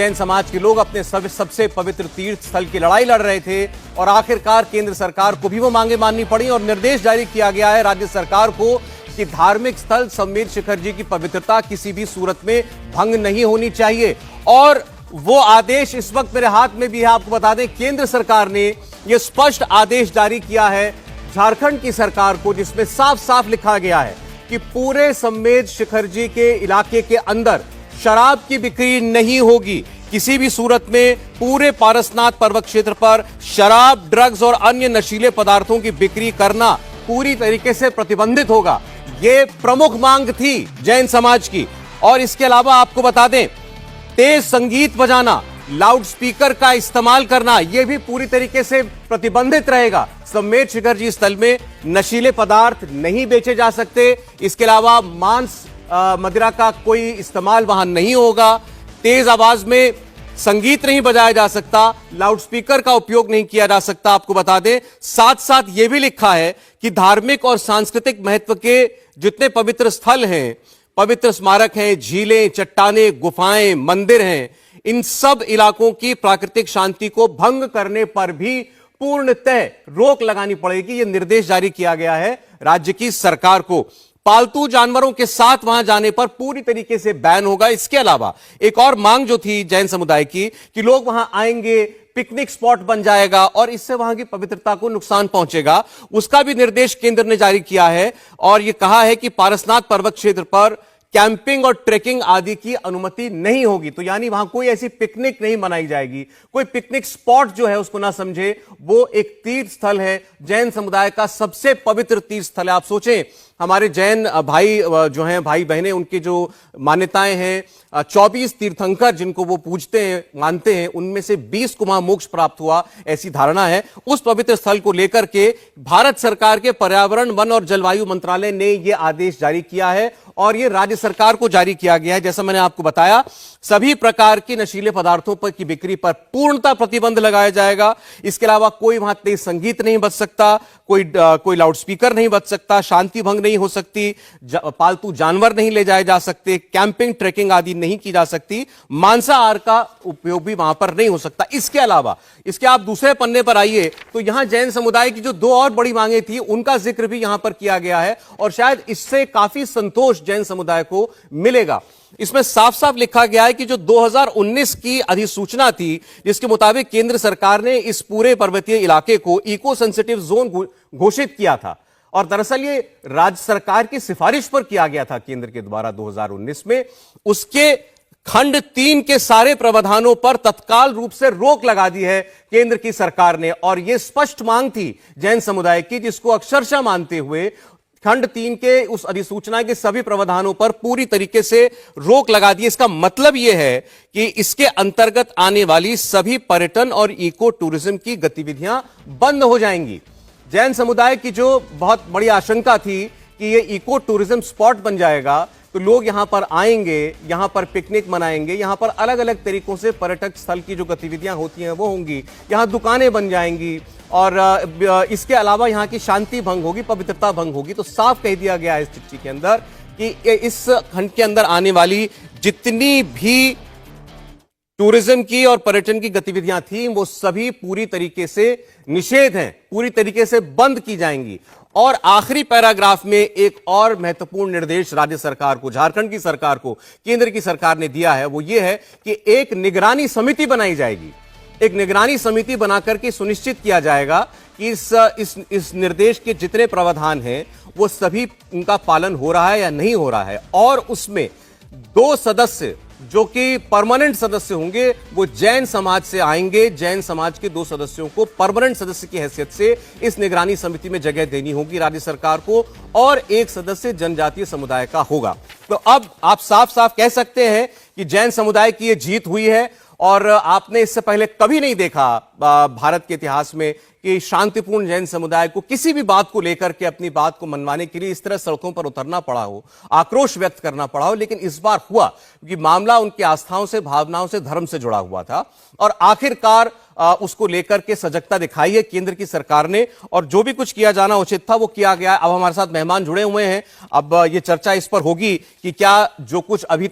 जैन समाज के लोग अपने सबसे पवित्र तीर्थ स्थल की लड़ाई लड़ रहे थे और आखिरकार केंद्र सरकार को भी वो मांगे माननी पड़ी और निर्देश जारी किया गया है राज्य सरकार को कि धार्मिक स्थल संमेर शिखर जी की पवित्रता किसी भी सूरत में भंग नहीं होनी चाहिए। और वो आदेश इस वक्त मेरे हाथ में भी है। आपको बता दें, केंद्र सरकार ने यह स्पष्ट आदेश जारी किया है झारखंड की सरकार को, जिसमें साफ साफ लिखा गया है कि पूरे संमेर शिखर जी के इलाके के अंदर शराब की बिक्री नहीं होगी। किसी भी सूरत में पूरे पारसनाथ पर्वत क्षेत्र पर शराब, ड्रग्स और अन्य नशीले पदार्थों की बिक्री करना पूरी तरीके से प्रतिबंधित होगा। यह प्रमुख मांग थी जैन समाज की। और इसके अलावा आपको बता दें, तेज संगीत बजाना, लाउड स्पीकर का इस्तेमाल करना, यह भी पूरी तरीके से प्रतिबंधित रहेगा। संमेर शिखर जी स्थल में नशीले पदार्थ नहीं बेचे जा सकते। इसके अलावा मांस, मदिरा का कोई इस्तेमाल वहां नहीं होगा। तेज आवाज में संगीत नहीं बजाया जा सकता, लाउड स्पीकर का उपयोग नहीं किया जा सकता। आपको बता दें, साथ साथ यह भी लिखा है कि धार्मिक और सांस्कृतिक महत्व के जितने पवित्र स्थल हैं, पवित्र स्मारक हैं, झीलें, चट्टानें, गुफाएं, मंदिर हैं, इन सब इलाकों की प्राकृतिक शांति को भंग करने पर भी पूर्णतः रोक लगानी पड़ेगी। यह निर्देश जारी किया गया है राज्य की सरकार को। पालतू जानवरों के साथ वहां जाने पर पूरी तरीके से बैन होगा। इसके अलावा एक और मांग जो थी जैन समुदाय की कि लोग वहां आएंगे, पिकनिक स्पॉट बन जाएगा और इससे वहां की पवित्रता को नुकसान पहुंचेगा, उसका भी निर्देश केंद्र ने जारी किया है। और यह कहा है कि पारसनाथ पर्वत क्षेत्र पर कैंपिंग और ट्रेकिंग आदि की अनुमति नहीं होगी। तो यानी वहां कोई ऐसी पिकनिक नहीं मनाई जाएगी। कोई पिकनिक स्पॉट जो है उसको ना समझे, वो एक तीर्थ स्थल है, जैन समुदाय का सबसे पवित्र तीर्थ स्थल है। आप सोचें, हमारे जैन भाई जो हैं, भाई बहनें, उनकी जो मान्यताएं हैं, 24 तीर्थंकर जिनको वो पूजते हैं, मानते हैं, उनमें से 20 को वहां मोक्ष प्राप्त हुआ, ऐसी धारणा है। उस पवित्र स्थल को लेकर के भारत सरकार के पर्यावरण, वन और जलवायु मंत्रालय ने यह आदेश जारी किया है और यह राज्य सरकार को जारी किया गया है। जैसा मैंने आपको बताया, सभी प्रकार की नशीले पदार्थों पर की बिक्री पर पूर्णतः प्रतिबंध लगाया जाएगा। इसके अलावा कोई वहां तेज संगीत नहीं बज सकता, कोई लाउड स्पीकर नहीं बज सकता, शांति भंग नहीं हो सकती, पालतू जानवर नहीं ले जाए जा सकते, कैंपिंग, ट्रेकिंग आदि नहीं की जा सकती, मांसाहार का उपयोग भी वहां पर नहीं हो सकता। इसके अलावा इसके आप दूसरे पन्ने पर आइए तो यहां जैन समुदाय की जो दो और बड़ी मांगे थी, उनका जिक्र भी यहां पर किया गया है और शायद इससे काफी संतोष जैन समुदाय को मिलेगा। इसमें साफ साफ लिखा गया है कि जो 2019 की अधिसूचना थी, जिसके मुताबिक केंद्र सरकार ने इस पूरे पर्वतीय इलाके को इको सेंसिटिव जोन घोषित किया था और दरअसल ये राज्य सरकार की सिफारिश पर किया गया था केंद्र के द्वारा 2019 में, उसके खंड 3 के सारे प्रावधानों पर तत्काल रूप से रोक लगा दी है केंद्र की सरकार ने। और यह स्पष्ट मांग थी जैन समुदाय की, जिसको अक्षरशः मानते हुए खंड 3 के उस अधिसूचना के सभी प्रावधानों पर पूरी तरीके से रोक लगा दी। इसका मतलब यह है कि इसके अंतर्गत आने वाली सभी पर्यटन और इको टूरिज्म की गतिविधियां बंद हो जाएंगी। जैन समुदाय की जो बहुत बड़ी आशंका थी कि यह इको टूरिज्म स्पॉट बन जाएगा, तो लोग यहां पर आएंगे, यहां पर पिकनिक मनाएंगे, यहां पर अलग अलग तरीकों से पर्यटक स्थल की जो गतिविधियां होती हैं वो होंगी, यहां दुकानें बन जाएंगी और इसके अलावा यहां की शांति भंग होगी, पवित्रता भंग होगी। तो साफ कह दिया गया है इस चिट्ठी के अंदर कि इस खंड के अंदर आने वाली जितनी भी टूरिज्म की और पर्यटन की गतिविधियां थी, वो सभी पूरी तरीके से निषेध हैं, पूरी तरीके से बंद की जाएंगी। और आखिरी पैराग्राफ में एक और महत्वपूर्ण निर्देश राज्य सरकार को, झारखंड की सरकार को केंद्र की सरकार ने दिया है, वो ये है कि एक निगरानी समिति बनाई जाएगी। एक निगरानी समिति बनाकर के सुनिश्चित किया जाएगा कि इस निर्देश के जितने प्रावधान हैं वो सभी उनका पालन हो रहा है या नहीं हो रहा है। और उसमें 2 सदस्य जो कि परमानेंट सदस्य होंगे वो जैन समाज से आएंगे। जैन समाज के 2 सदस्यों को परमानेंट सदस्य की हैसियत से इस निगरानी समिति में जगह देनी होगी राज्य सरकार को और 1 सदस्य जनजातीय समुदाय का होगा। तो अब आप साफ साफ कह सकते हैं कि जैन समुदाय की यह जीत हुई है। और आपने इससे पहले कभी नहीं देखा भारत के इतिहास में कि शांतिपूर्ण जैन समुदाय को किसी भी बात को लेकर के अपनी बात को मनवाने के लिए इस तरह सड़कों पर उतरना पड़ा हो, आक्रोश व्यक्त करना पड़ा हो। लेकिन इस बार हुआ क्योंकि मामला उनकी आस्थाओं से, भावनाओं से, धर्म से जुड़ा हुआ था और आखिरकार उसको लेकर के सजगता दिखाई है केंद्र की सरकार ने और जो भी कुछ किया जाना उचित था वो किया गया। अब हमारे साथ मेहमान जुड़े हुए हैं, अब ये चर्चा इस पर होगी कि क्या जो कुछ अभी